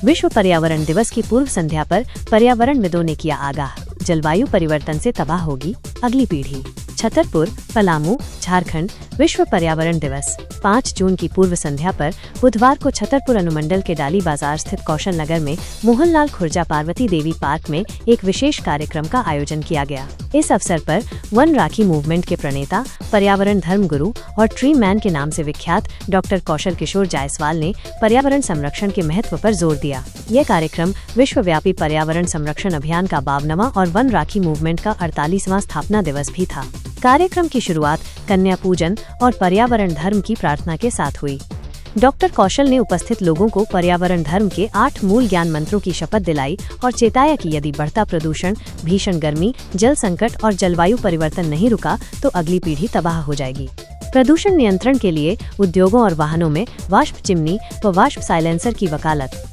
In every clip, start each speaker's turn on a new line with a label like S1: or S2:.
S1: विश्व पर्यावरण दिवस की पूर्व संध्या पर पर्यावरणविदों ने किया आगाह, जलवायु परिवर्तन से तबाह होगी अगली पीढ़ी। छतरपुर, पलामू, झारखंड। विश्व पर्यावरण दिवस 5 जून की पूर्व संध्या पर बुधवार को छतरपुर अनुमंडल के डाली बाजार स्थित कौशल नगर में मोहनलाल खुर्जा पार्वती देवी पार्क में एक विशेष कार्यक्रम का आयोजन किया गया। इस अवसर पर वन राखी मूवमेंट के प्रणेता, पर्यावरण धर्म गुरु और ट्री मैन के नाम से विख्यात डॉक्टर कौशल किशोर जायसवाल ने पर्यावरण संरक्षण के महत्व पर जोर दिया। यह कार्यक्रम विश्वव्यापी पर्यावरण संरक्षण अभियान का 52वां और वन राखी मूवमेंट का 48वां स्थापना दिवस भी था। कार्यक्रम की शुरुआत कन्या पूजन और पर्यावरण धर्म की प्रार्थना के साथ हुई। डॉक्टर कौशल ने उपस्थित लोगों को पर्यावरण धर्म के 8 मूल ज्ञान मंत्रों की शपथ दिलाई और चेताया कि यदि बढ़ता प्रदूषण, भीषण गर्मी, जल संकट और जलवायु परिवर्तन नहीं रुका तो अगली पीढ़ी तबाह हो जाएगी। प्रदूषण नियंत्रण के लिए उद्योगों और वाहनों में वाष्प चिमनी व वाष्प साइलेंसर की वकालत।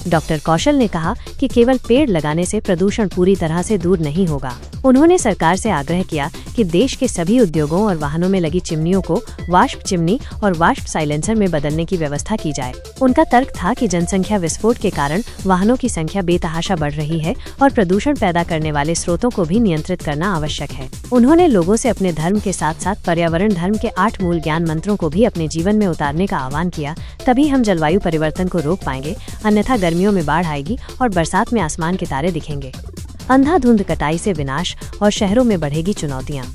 S1: डॉक्टर कौशल ने कहा कि केवल पेड़ लगाने से प्रदूषण पूरी तरह से दूर नहीं होगा। उन्होंने सरकार से आग्रह किया कि देश के सभी उद्योगों और वाहनों में लगी चिमनियों को वाष्प चिमनी और वाष्प साइलेंसर में बदलने की व्यवस्था की जाए। उनका तर्क था कि जनसंख्या विस्फोट के कारण वाहनों की संख्या बेतहाशा बढ़ रही है और प्रदूषण पैदा करने वाले स्रोतों को भी नियंत्रित करना आवश्यक है। उन्होंने लोगों से अपने धर्म के साथ साथ पर्यावरण धर्म के 8 मूल ज्ञान मंत्रों को भी अपने जीवन में उतारने का आह्वान किया, तभी हम जलवायु परिवर्तन को रोक पाएंगे, अन्यथा गर्मियों में बाढ़ आएगी और बरसात में आसमान के तारे दिखेंगे। अंधाधुंध कटाई से विनाश और शहरों में बढ़ेगी चुनौतियां।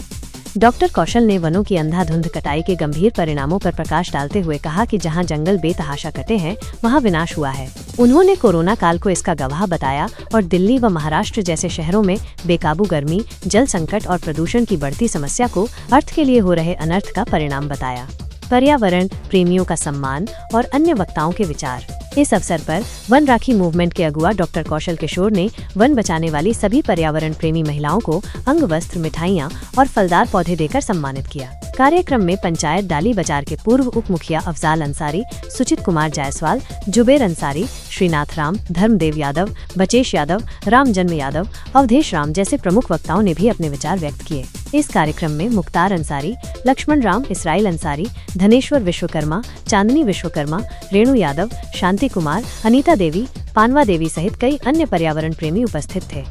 S1: डॉक्टर कौशल ने वनों की अंधाधुंध कटाई के गंभीर परिणामों पर प्रकाश डालते हुए कहा कि जहां जंगल बेतहाशा कटे हैं, वहां विनाश हुआ है। उन्होंने कोरोना काल को इसका गवाह बताया और दिल्ली व महाराष्ट्र जैसे शहरों में बेकाबू गर्मी, जल संकट और प्रदूषण की बढ़ती समस्या को अर्थ के लिए हो रहे अनर्थ का परिणाम बताया। पर्यावरण प्रेमियों का सम्मान और अन्य वक्ताओं के विचार। इस अवसर पर वन राखी मूवमेंट के अगुआ डॉक्टर कौशल किशोर ने वन बचाने वाली सभी पर्यावरण प्रेमी महिलाओं को अंग वस्त्र, मिठाइयां और फलदार पौधे देकर सम्मानित किया। कार्यक्रम में पंचायत डाली बाजार के पूर्व उप मुखिया अफजाल अंसारी, सुचित कुमार जायसवाल, जुबेर अंसारी, श्रीनाथ राम, धर्मदेव यादव, बचेश यादव, राम जन्म यादव, अवधेश राम जैसे प्रमुख वक्ताओं ने भी अपने विचार व्यक्त किए। इस कार्यक्रम में मुख्तार अंसारी, लक्ष्मण राम, इसराइल अंसारी, धनेश्वर विश्वकर्मा, चांदनी विश्वकर्मा, रेणु यादव, शांति कुमार, अनीता देवी, पानवा देवी सहित कई अन्य पर्यावरण प्रेमी उपस्थित थे।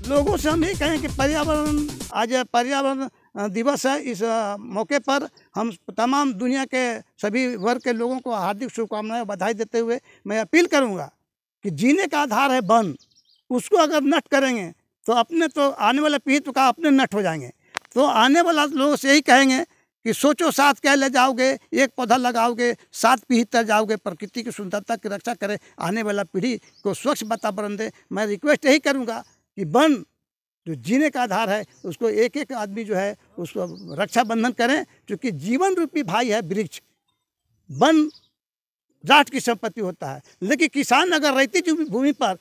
S2: लोगों से हम ये कहें कि आज पर्यावरण दिवस है। इस मौके पर हम तमाम दुनिया के सभी वर्ग के लोगों को हार्दिक शुभकामनाएं, बधाई देते हुए मैं अपील करूंगा कि जीने का आधार है वन, उसको अगर नष्ट करेंगे तो आने वाले पीढ़ी का अपने नष्ट हो जाएंगे। तो आने वाला लोगों से यही कहेंगे कि सोचो साथ क्या ले जाओगे, एक पौधा लगाओगे, 7 पीढ़ी तक जाओगे, प्रकृति की सुंदरता की रक्षा करें, आने वाला पीढ़ी को स्वच्छ वातावरण दे। मैं रिक्वेस्ट यही करूँगा कि वन जो जीने का आधार है उसको एक एक आदमी जो है उसको रक्षा बंधन करें, क्योंकि जीवन रूपी भाई है वृक्ष। वन राष्ट्र की संपत्ति होता है, लेकिन किसान अगर रहती भूमि पर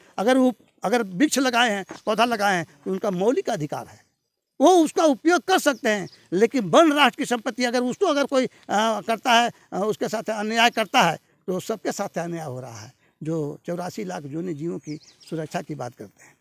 S2: अगर वृक्ष लगाए हैं, पौधा लगाए हैं तो उनका मौलिक अधिकार है, वो उसका उपयोग कर सकते हैं। लेकिन वन राष्ट्र की संपत्ति अगर कोई करता है, उसके साथ अन्याय करता है, तो सबके साथ अन्याय हो रहा है। जो 84 लाख जूनी जीवों की सुरक्षा की बात करते हैं।